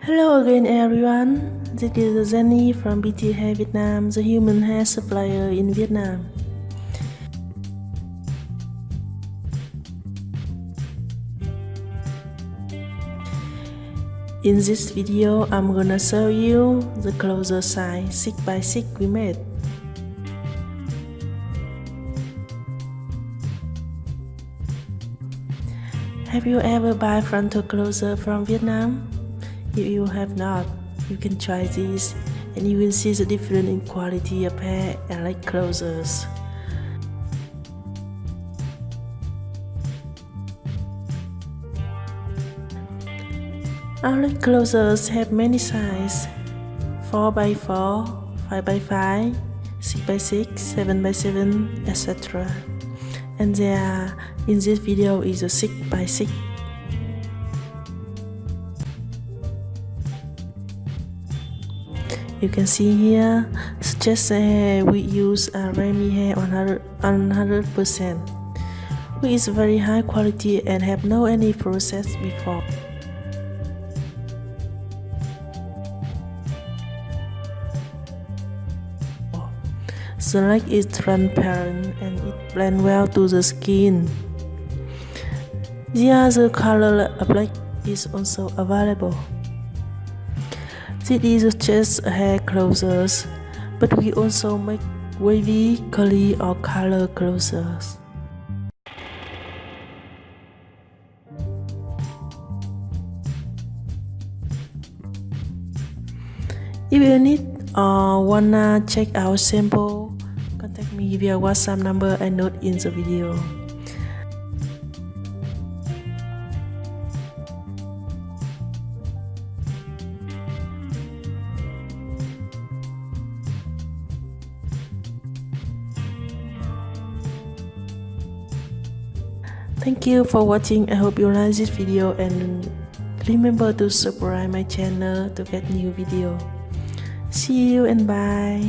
Hello again everyone, this is Jenny from BT Hair Vietnam, the human hair supplier in Vietnam. In this video, I'm gonna show you the closer size 6x6 we made. Have you ever buy frontal closer from Vietnam? If you have not, you can try this and you will see the difference in quality of hair and leg closures. Our leg closures have many sizes: 4x4, 5x5, 6x6, 7x7, etc. And there in this video is a 6x6. You can see here, just we use a Remy hair 100%, which is very high quality and have no any process before. The leg is transparent and it blends well to the skin. The other color of leg is also available. This is just hair closures, but we also make wavy, curly or color closures. If you need or wanna check our sample, contact me via WhatsApp number and note in the video. Thank you for watching. I hope you like this video and remember to subscribe my channel to get new video. See you and bye.